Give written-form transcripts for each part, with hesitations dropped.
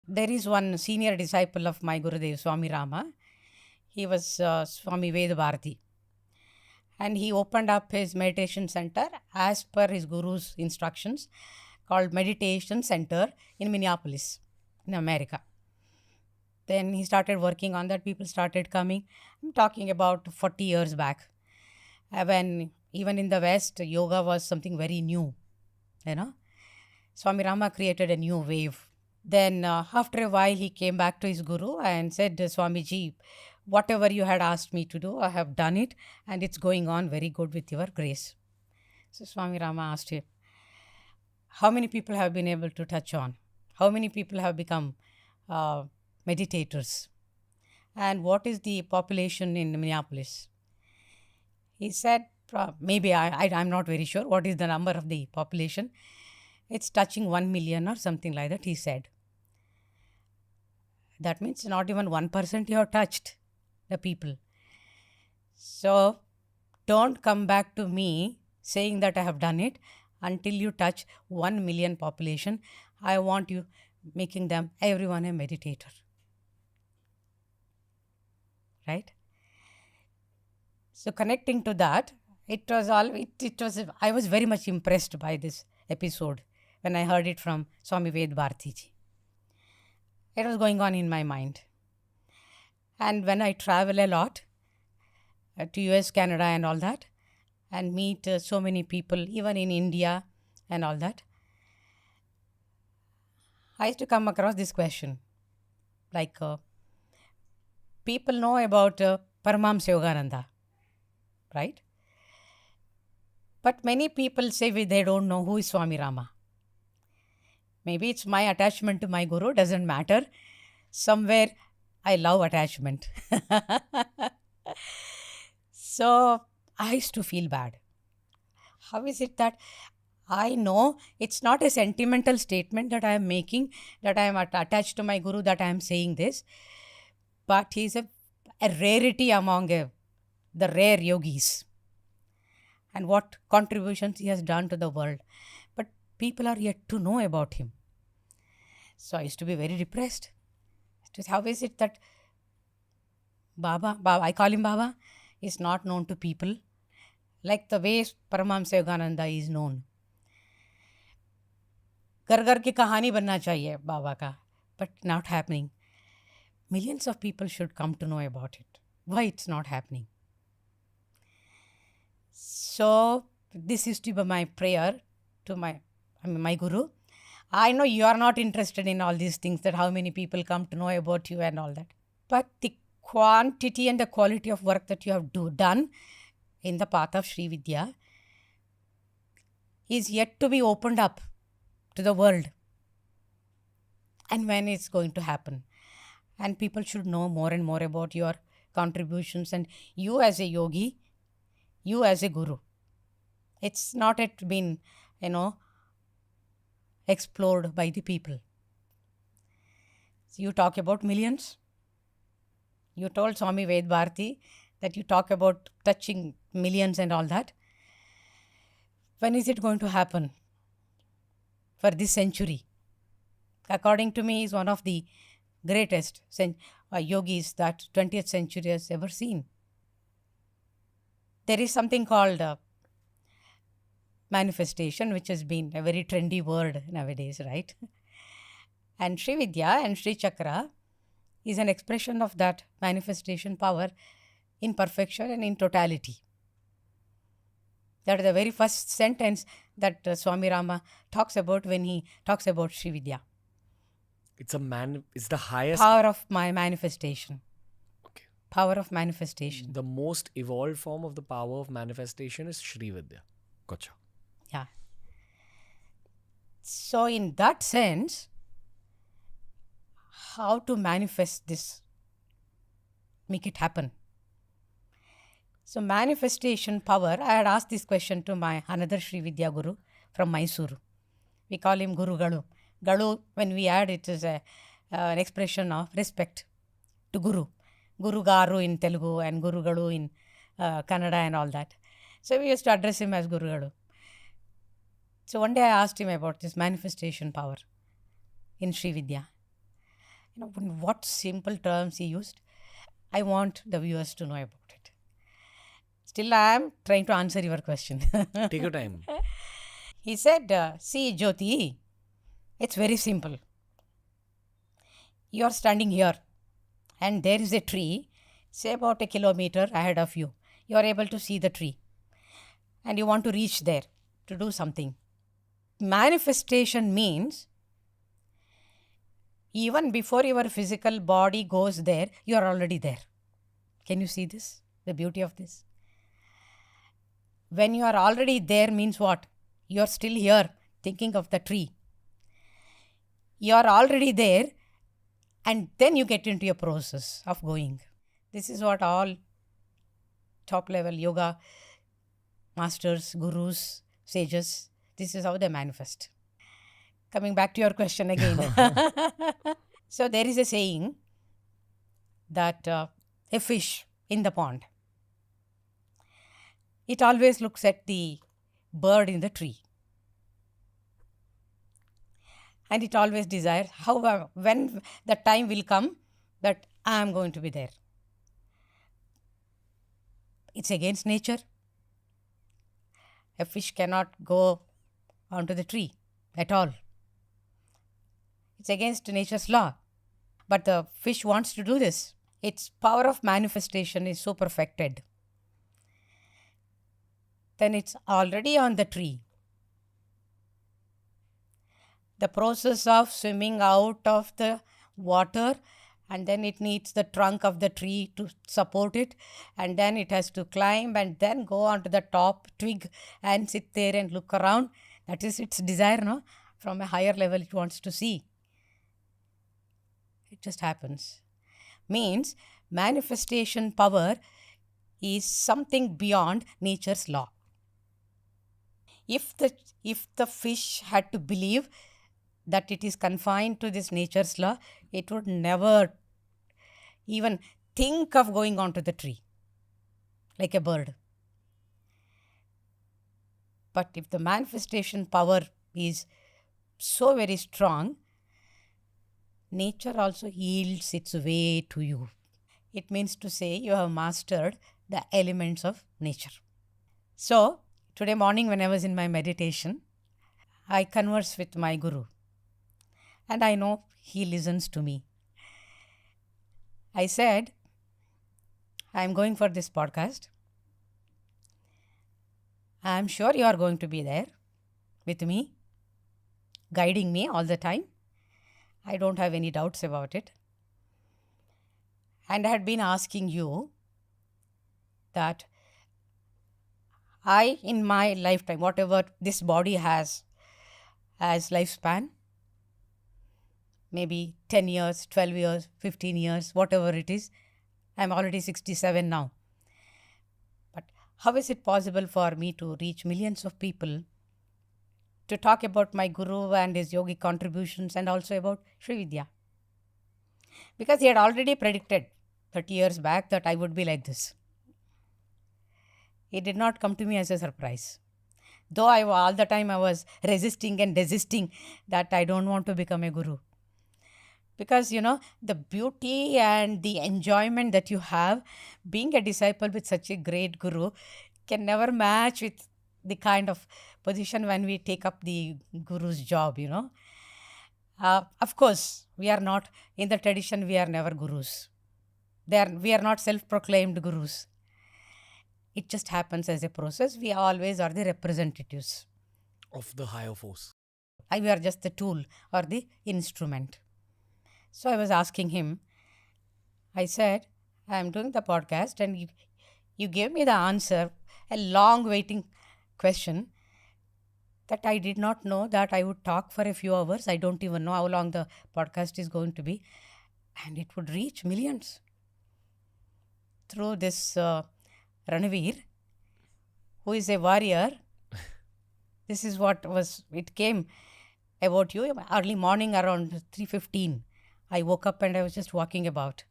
There is one senior disciple of my Gurudev, Swami Rama. He was Swami Vedabharati. And he opened up his meditation center as per his guru's instructions, called Meditation Center in Minneapolis, in America. Then he started working on that. People started coming. I'm talking about 40 years back, when even in the West, yoga was something very new. You know, Swami Rama created a new wave. Then, after a while, he came back to his guru and said, Swamiji, whatever you had asked me to do, I have done it, and it's going on very good with your grace. So, Swami Rama asked him, how many people have been able to touch on? How many people have become meditators? And what is the population in Minneapolis? He said, maybe I'm not very sure what is the number of the population. It's touching 1 million or something like that, he said. That means not even 1% you have touched the people. So don't come back to me saying that I have done it until you touch 1 million population. I want you making them, everyone, a meditator. Right? So connecting to that, it was I was very much impressed by this episode when I heard it from Swami Vedabharati ji. It was going on in my mind. And when I travel a lot to US, Canada and all that, and meet so many people, even in India and all that, I used to come across this question. Like, people know about Paramahamsa Yogananda, right? But many people say they don't know who is Swami Rama. Maybe it's my attachment to my guru, doesn't matter. Somewhere I love attachment. So I used to feel bad. How is it that I know it's not a sentimental statement that I am making, that I am attached to my guru, that I am saying this, but he is a rarity among the rare yogis, and what contributions he has done to the world. But people are yet to know about him. So I used to be very depressed. How is it that Baba, I call him Baba, is not known to people like the way Paramahamsa Yogananda is known? घर घर की कहानी बनना चाहिए बाबा का, but not happening. Millions of people should come to know about it. Why it's not happening? So this used to be my prayer to my guru. I know you are not interested in all these things, that how many people come to know about you and all that. But the quantity and the quality of work that you have done in the path of Sri Vidya is yet to be opened up to the world. And when it's going to happen? And people should know more and more about your contributions, and you as a yogi, you as a guru. It's not yet been, explored by the people. So you talk about millions. You told Swami Vedabharati that you talk about touching millions and all that. When is it going to happen? For this century. According to me, is one of the greatest yogis that 20th century has ever seen. There is something called manifestation, which has been a very trendy word nowadays, right? And Sri Vidya and Sri Chakra is an expression of that manifestation power in perfection and in totality. That is the very first sentence that Swami Rama talks about when he talks about Sri Vidya. It's the highest power of my manifestation. Okay. Power of manifestation. The most evolved form of the power of manifestation is Sri Vidya. Gotcha. Yeah. So in that sense, how to manifest this, make it happen? So manifestation power, I had asked this question to my another Sri Vidya Guru from Mysuru. We call him Guru Galu. Galu, when we add it, is an expression of respect to Guru. Guru Garu in Telugu and Guru Galu in Kannada and all that. So we used to address him as Guru Galu. So one day I asked him about this manifestation power in Sri Vidya. In what simple terms he used. I want the viewers to know about it. Still, I am trying to answer your question. Take your time. He said, see, Jyoti, it's very simple. You are standing here, and there is a tree, say about a kilometer ahead of you. You are able to see the tree, and you want to reach there to do something. Manifestation means even before your physical body goes there, you are already there. Can you see this? The beauty of this? When you are already there means what? You are still here thinking of the tree. You are already there, and then you get into a process of going. This is what all top level yoga masters, gurus, sages, this is how they manifest. Coming back to your question again. So there is a saying that a fish in the pond, it always looks at the bird in the tree. And it always desires, however, when the time will come that I am going to be there. It's against nature. A fish cannot go onto the tree at all. It's against nature's law. But the fish wants to do this. Its power of manifestation is so perfected. Then it's already on the tree. The process of swimming out of the water, and then it needs the trunk of the tree to support it, and then it has to climb and then go onto the top twig and sit there and look around. That is its desire, no? From a higher level it wants to see. It just happens. Means manifestation power is something beyond nature's law. If the fish had to believe that it is confined to this nature's law, it would never even think of going onto the tree like a bird. But if the manifestation power is so very strong, nature also yields its way to you. It means to say you have mastered the elements of nature. So, today morning when I was in my meditation, I converse with my guru. And I know he listens to me. I said, I am going for this podcast. I am sure you are going to be there with me, guiding me all the time. I don't have any doubts about it. And I had been asking you that I, in my lifetime, whatever this body has as lifespan, maybe 10 years, 12 years, 15 years, whatever it is. I'm already 67 now. But how is it possible for me to reach millions of people, to talk about my guru and his yogic contributions, and also about Sri Vidya? Because he had already predicted 30 years back that I would be like this. It did not come to me as a surprise. Though all the time I was resisting and desisting that I don't want to become a guru. Because, the beauty and the enjoyment that you have being a disciple with such a great guru can never match with the kind of position when we take up the guru's job, Of course, we are not, in the tradition, we are never gurus. We are not self-proclaimed gurus. It just happens as a process. We always are the representatives Of the higher force. We are just the tool or the instrument. So I was asking him, I said, I am doing the podcast and you gave me the answer, a long waiting question that I did not know that I would talk for a few hours. I don't even know how long the podcast is going to be. And it would reach millions through this Ranveer, who is a warrior. This is what it came about you early morning around 3:15. I woke up and I was just walking about.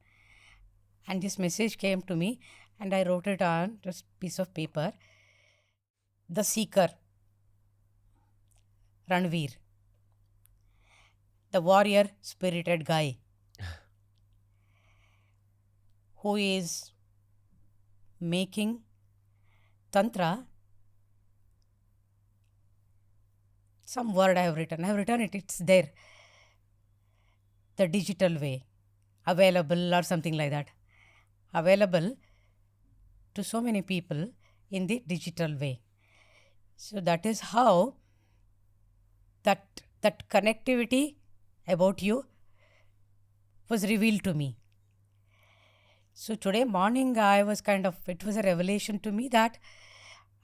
And this message came to me and I wrote it on just piece of paper. The seeker, Ranveer. The warrior spirited guy. who is making Tantra, some word I have written it, it's there, the digital way, available or something like that, available to so many people in the digital way. So that is how that connectivity about you was revealed to me. So today morning it was a revelation to me that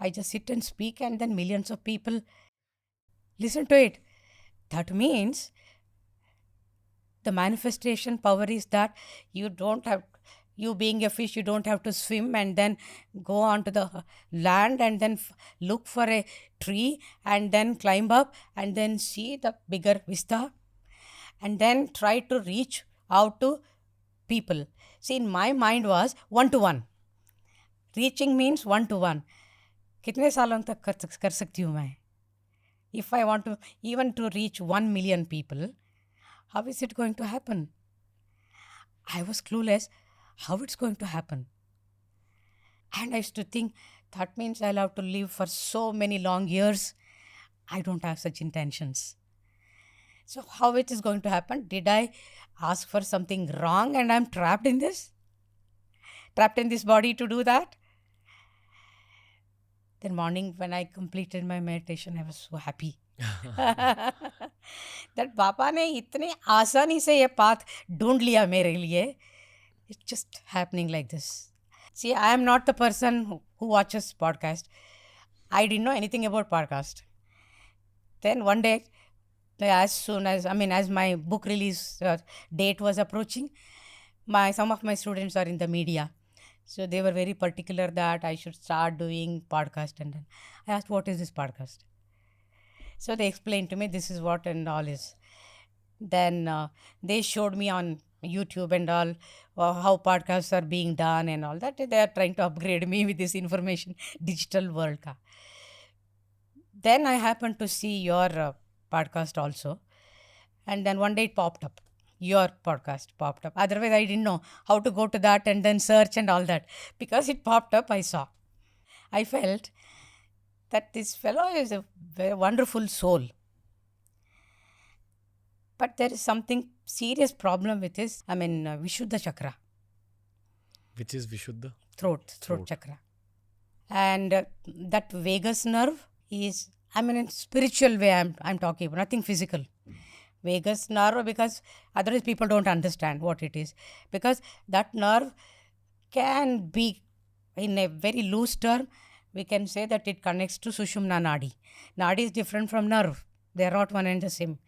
I just sit and speak and then millions of people listen to it. That means the manifestation power is that you being a fish, you don't have to swim and then go onto the land and then look for a tree and then climb up and then see the bigger vista and then try to reach out to people. See, in my mind was one to one. Reaching means one to one. कितने सालों तक कर सकती हूँ मैं? If I want to even to reach 1 million people, how is it going to happen? I was clueless how it's going to happen. And I used to think that means I'll have to live for so many long years. I don't have such intentions. So how it is going to happen? Did I ask for something wrong and I'm trapped in this? Trapped in this body to do that? Then morning when I completed my meditation, I was so happy. That Papa ने इतने आसानी से ये path ढूंढ लिया मेरे लिए. It's just happening like this. See, I am not the person who watches podcast. I didn't know anything about podcast. Then one day, as my book release date was approaching, some of my students are in the media. So they were very particular that I should start doing podcast. And then I asked, what is this podcast? So they explained to me, this is what and all is. Then they showed me on YouTube and all how podcasts are being done and all that. They are trying to upgrade me with this information, digital world ka. Then I happened to see your podcast also. And then one day it popped up. Your podcast popped up. Otherwise, I didn't know how to go to that and then search and all that. Because it popped up, I saw. I felt that this fellow is a very wonderful soul. But there is something serious problem with his, Vishuddha chakra. Which is Vishuddha? Throat chakra. And that vagus nerve is, in spiritual way I'm talking about, nothing physical. Vagus nerve, because otherwise people don't understand what it is. Because that nerve can be, in a very loose term, we can say that it connects to Sushumna Nadi. Nadi is different from nerve. They are not one and the same.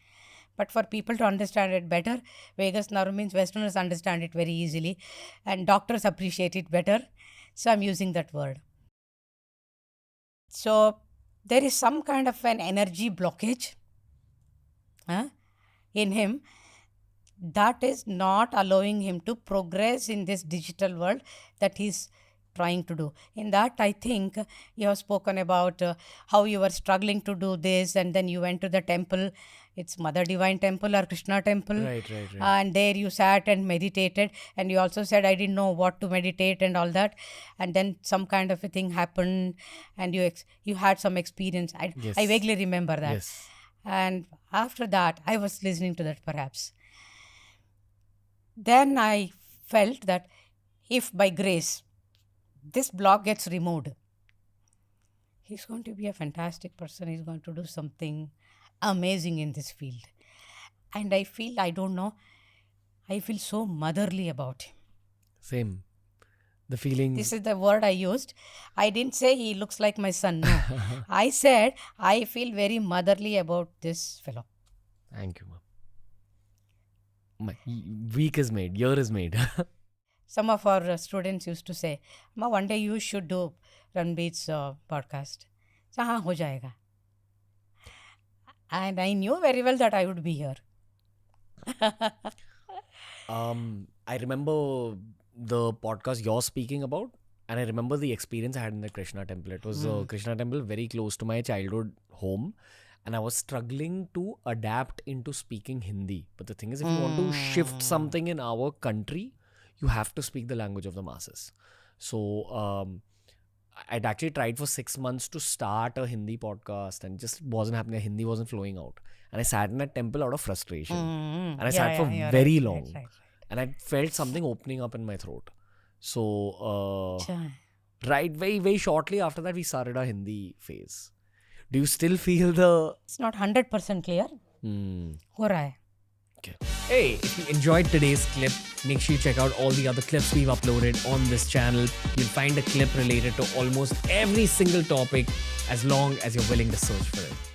But for people to understand it better, vagus nerve means Westerners understand it very easily and doctors appreciate it better. So I'm using that word. So there is some kind of an energy blockage in him that is not allowing him to progress in this digital world that he's trying to do. In that, I think you have spoken about how you were struggling to do this and then you went to the temple. It's Mother Divine Temple or Krishna Temple. Right. And there you sat and meditated. And you also said, I didn't know what to meditate and all that. And then some kind of a thing happened and you had some experience. I vaguely remember that. Yes. And after that, I was listening to that perhaps. Then I felt that if by grace, this block gets removed, he's going to be a fantastic person. He's going to do something amazing in this field. And I feel so motherly about him. Same. The feeling. This is the word I used. I didn't say he looks like my son. No. I said I feel very motherly about this fellow. Thank you, ma'am. My week is made. Year is made. Some of our students used to say, Ma, one day you should do Ranveer's podcast. So, हाँ हो जाएगा. And I knew very well that I would be here. I remember the podcast you're speaking about, and I remember the experience I had in the Krishna temple. It was a Krishna temple very close to my childhood home, and I was struggling to adapt into speaking Hindi. But the thing is, if you want to shift something in our country, you have to speak the language of the masses. So I'd actually tried for 6 months to start a Hindi podcast and just wasn't happening. Hindi wasn't flowing out. And I sat in a temple out of frustration. And I sat for very long. Right. And I felt something opening up in my throat. So, Chai. right, very, very shortly after that, we started our Hindi phase. Do you still feel the... It's not 100% clear. हो रहा है. Okay. Hey, if you enjoyed today's clip, make sure you check out all the other clips we've uploaded on this channel. You'll find a clip related to almost every single topic as long as you're willing to search for it.